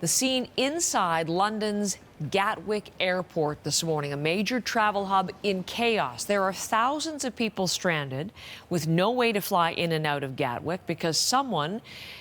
The scene inside London's Gatwick Airport this morning, a major travel hub in chaos. There are thousands of people stranded with no way to fly in and out of Gatwick because someone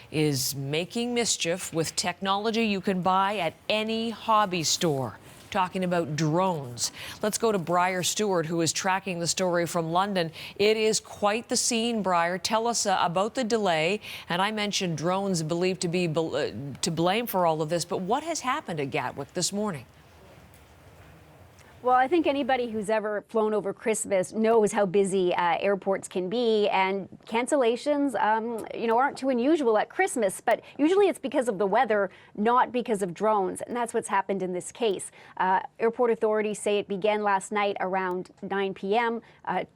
is making mischief with technology you can buy at any hobby store. Talking about drones. Let's go to Briar Stewart, who is tracking the story from London. It is quite the scene, Briar. Tell us about the delay. And I mentioned drones believed to be to blame for all of this. But what has happened at Gatwick this morning? Well, I think anybody who's ever flown over Christmas knows how busy airports can be, and cancellations, aren't too unusual at Christmas, but usually it's because of the weather, not because of drones, and that's what's happened in this case. Airport authorities say it began last night around 9 p.m.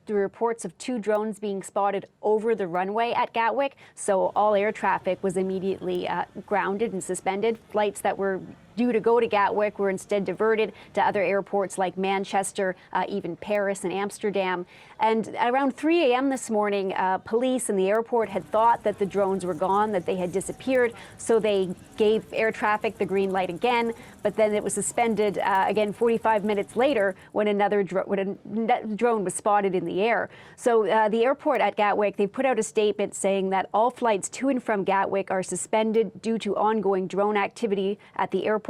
Through reports of 2 drones being spotted over the runway at Gatwick, so all air traffic was immediately grounded and suspended. Flights that were due to go to Gatwick were instead diverted to other airports like Manchester, even Paris and Amsterdam. And around 3 a.m. this morning, police and the airport had thought that the drones were gone, that they had disappeared, so they gave air traffic the green light again, but then it was suspended again 45 minutes later when another drone was spotted in the air. So the airport at Gatwick, they put out a statement saying that all flights to and from Gatwick are suspended due to ongoing drone activity at the airport.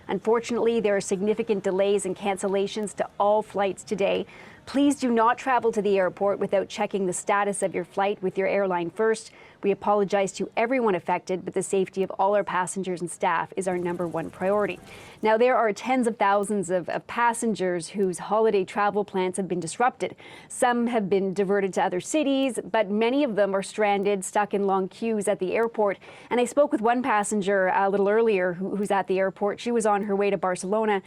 Unfortunately, there are significant delays and cancellations to all flights today. Please do not travel to the airport without checking the status of your flight with your airline first. We apologize to everyone affected, but the safety of all our passengers and staff is our #1 priority. Now, there are tens of thousands of passengers whose holiday travel plans have been disrupted. Some have been diverted to other cities, but many of them are stranded, stuck in long queues at the airport. And I spoke with one passenger a little earlier who's at the airport. She was on her way to Barcelona.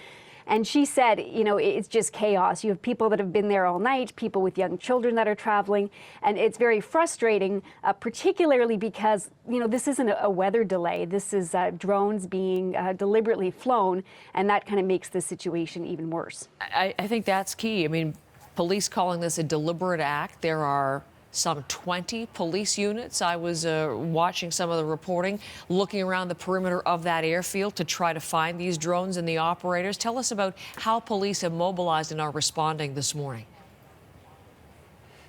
And she said, it's just chaos. You have people that have been there all night, people with young children that are traveling, and it's very frustrating, particularly because, this isn't a weather delay. This is drones being deliberately flown, and that kind of makes the situation even worse. I think that's key. I mean, police calling this a deliberate act. There are some 20 police units. I was watching some of the reporting, looking around the perimeter of that airfield to try to find these drones and the operators. Tell us about how police have mobilized and are responding this morning.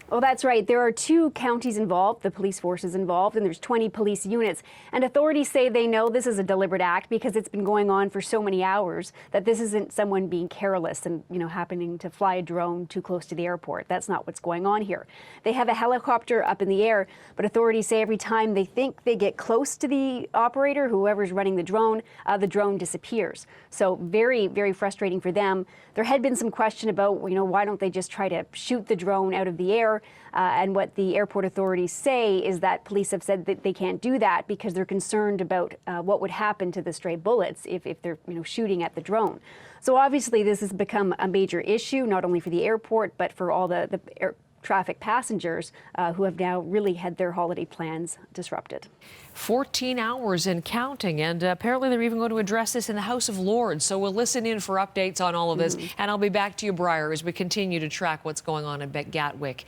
Well, that's right. There are 2 counties involved, the police forces involved, and there's 20 police units. And authorities say they know this is a deliberate act because it's been going on for so many hours, that this isn't someone being careless and, happening to fly a drone too close to the airport. That's not what's going on here. They have a helicopter up in the air, but authorities say every time they think they get close to the operator, whoever's running the drone disappears. So very, very frustrating for them. There had been some question about, why don't they just try to shoot the drone out of the air? And what the airport authorities say is that police have said that they can't do that because they're concerned about what would happen to the stray bullets if they're shooting at the drone. So obviously this has become a major issue, not only for the airport, but for all the air traffic passengers who have now really had their holiday plans disrupted. 14 hours and counting, and apparently they're even going to address this in the House of Lords. So we'll listen in for updates on all of this, and I'll be back to you, Briar, as we continue to track what's going on at Gatwick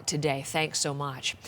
today. Thanks so much.